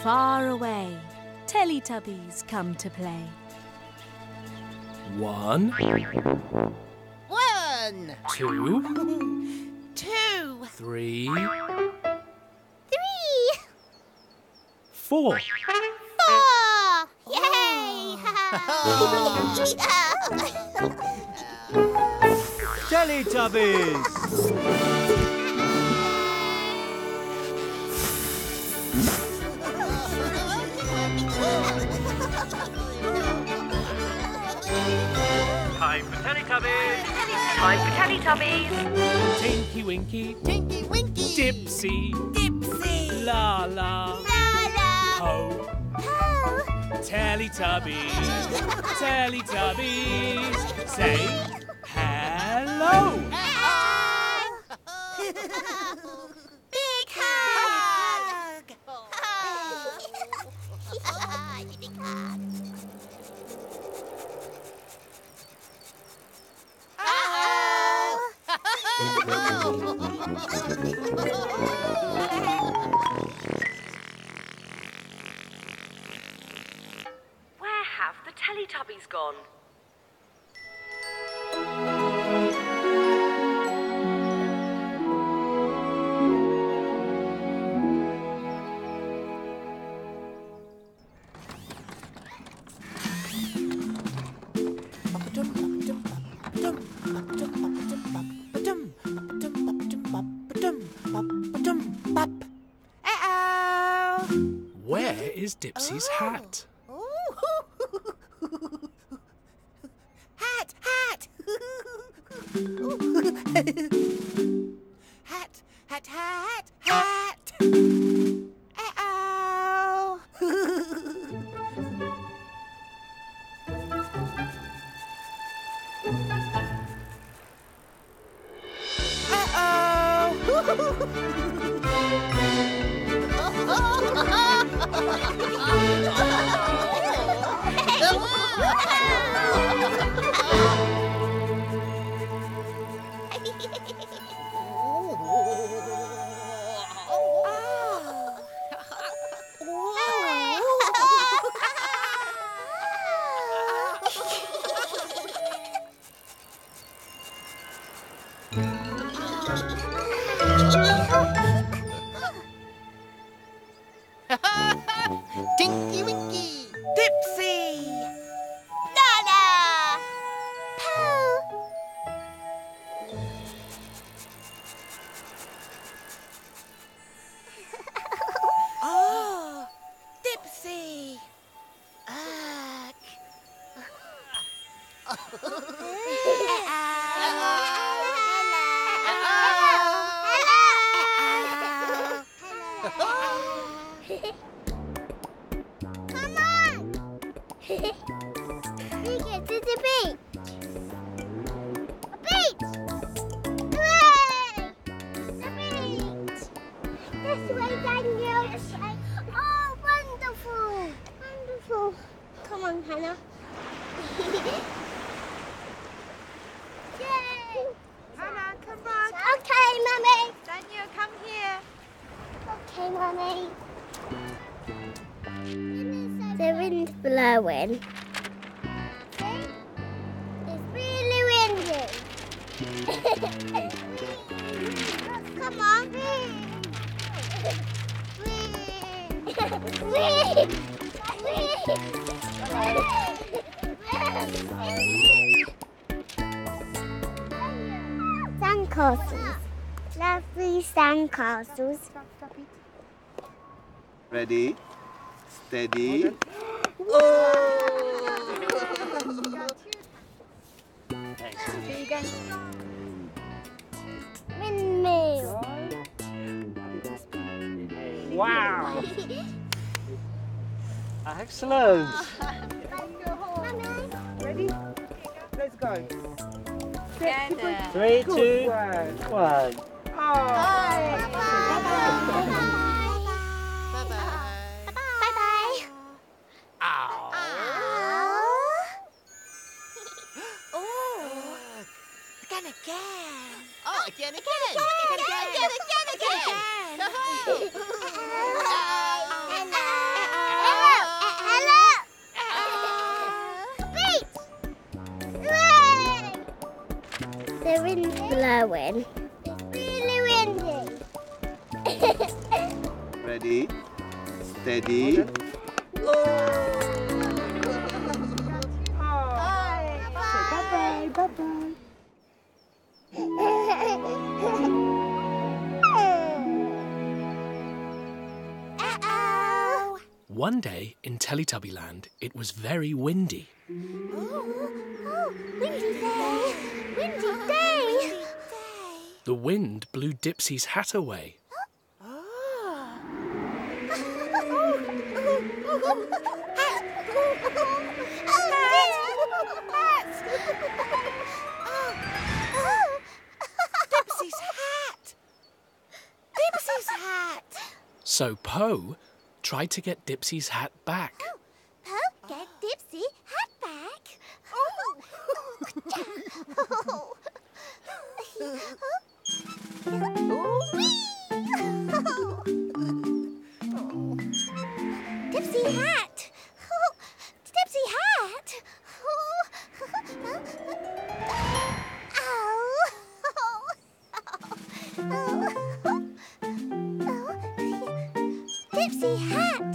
far away, Teletubbies come to play. 1, 1, 2, 2, 3, 3, 4. 4. Yay! Teletubbies! Time for Teletubbies! Time for Teletubbies! Tinky-Winky, Tinky-Winky, Dipsy, Dipsy, Laa-Laa, Laa-Laa, Ho, Ho, Teletubbies, Teletubbies, say hello! Big hug! Big hug! Where have the Teletubbies gone? Where is Dipsy's hat? Hat, hat! Hat, hat, hat, hat! Uh-oh! Tinky-Winky, Dipsy, Laa-Laa, Oh, Dipsy, Come on! We get to the beach! A beach! Hooray! The beach! This way, Daniel! This way. Oh, wonderful! Wonderful! Come on, Hannah. Yay! Hannah, come back. Okay, Mummy! Daniel, come here. Okay, Mummy. The wind's blowing. It's really windy. Come on. Sandcastles. Lovely sandcastles. Ready? Steady. Windmill. Wow! Excellent! Ready? Let's go. Together. 3, 2, 1. Bye-bye. Again. Oh, again. Again. snowing. Really windy. Ready? Steady. Bye-bye, bye-bye. Uh-oh. One day in Teletubbyland, it was very windy. Oh, windy day. Windy day. The wind blew Dipsy's hat away. Dipsy's hat! Dipsy's hat! So Po tried to get Dipsy's hat back. Po, get Dipsy hat back. Dipsy hat. Dipsy hat. Dipsy hat.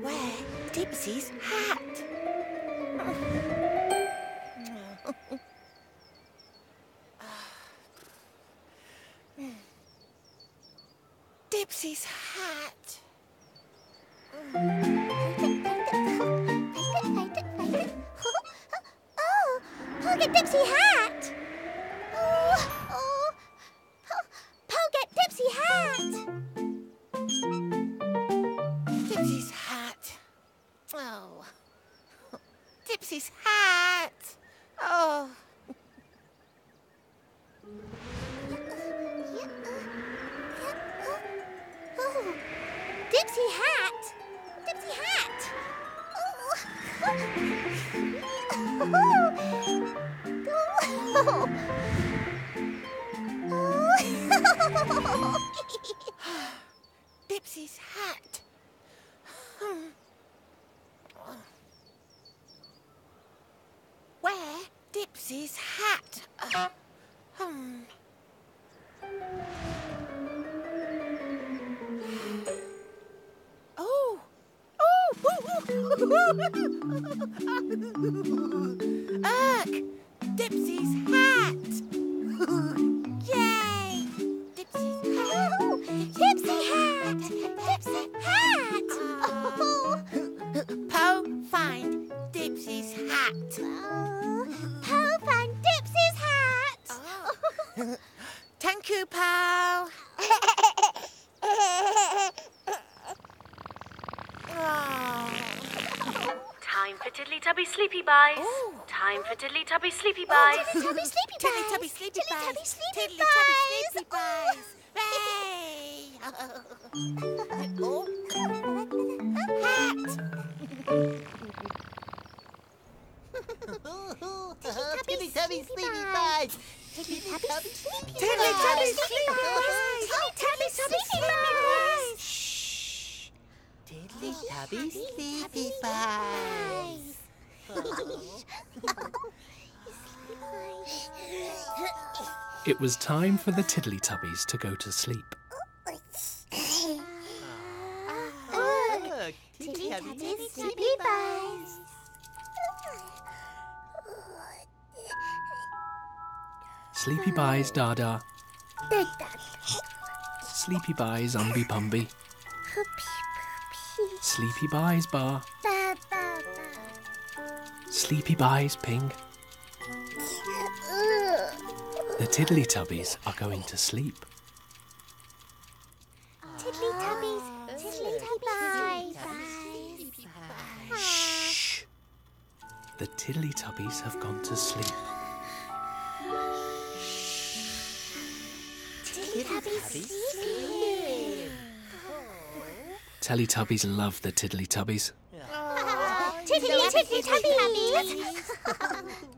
Where Dipsy's hat? Dipsy's hat. Oh, Po get Dipsy hat. Oh, Po get Dipsy hat. Dipsy's hat. Oh. Dipsy's hat. Oh. Oh, Dipsy hat. Dipsy hat. Dipsy's hat. Where Dipsy's hat? Oh! Oh! Ugh! Dipsy's hat! Yay! Dipsy's hat! Dipsy hat. Dipsy hat. Po, find Dipsy's hat. Po found Dipsy's hat. Thank you, Po. Time for Tiddly-Tubby Sleepy Buys. Oh. Time for Tiddly-Tubby Sleepy Buys. Tiddly-Tubby Sleepy Buys. Tiddly-Tubby Sleepy Tiddly-Tubby Buys. Sleepy Tiddly-Tubby Buys. Sleepy Buys. Hey! Oh. Hat! Tiddly-Tubby Sleepy Buys. Tiddly-Tubby Sleepy Buys. Tiddly-Tubby Sleepy Buys. Tiddly-Tubby Sleepy Buys. Shh! Tiddly-Tubby Sleepy Buys. It was time for the Tiddly-Tubbies to go to sleep. Look, Tiddly-Tubby Sleepy Buys. Sleepy Buys Dada. Sleepy Buys Umby Pumby. Sleepy Buys Bar. Sleepy Buys Ping. The Tiddly-Tubbies are going to sleep. Tiddly-Tubbies Sleepy Buys. Shh! The Tiddly-Tubbies have gone to sleep. Tiddly-Tubbies sleepy. Teletubbies love the Tiddly-Tubbies, Tiddly-Tubbies.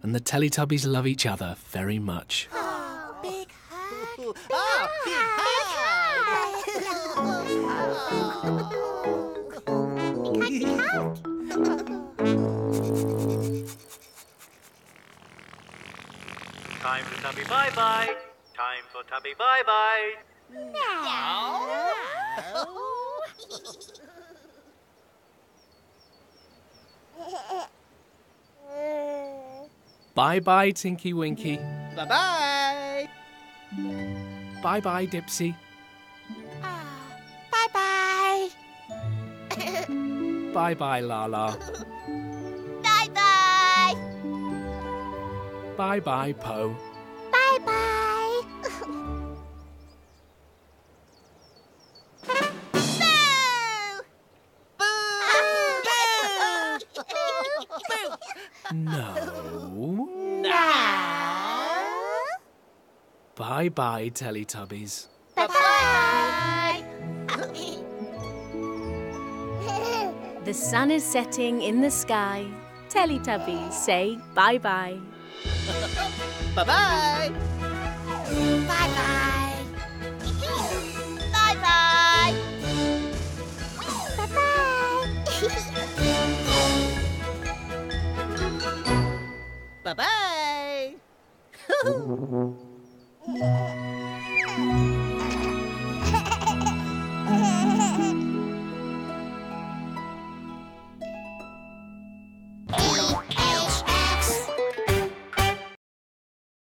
and the Teletubbies love each other very much. Big hug. Big hug. Time for Tubby bye-bye. Time for Tubby bye-bye. Bye-bye, Tinky-Winky. Bye-bye. Bye-bye, Dipsy. Bye-bye. Bye-bye, Laa-Laa. Bye-bye. Bye-bye, Po. Bye-bye. No. Bye-bye, Teletubbies. Bye-bye. The sun is setting in the sky. Teletubbies say bye-bye. Bye-bye. Bye-bye. Bye-bye. Bye-bye. Bye-bye.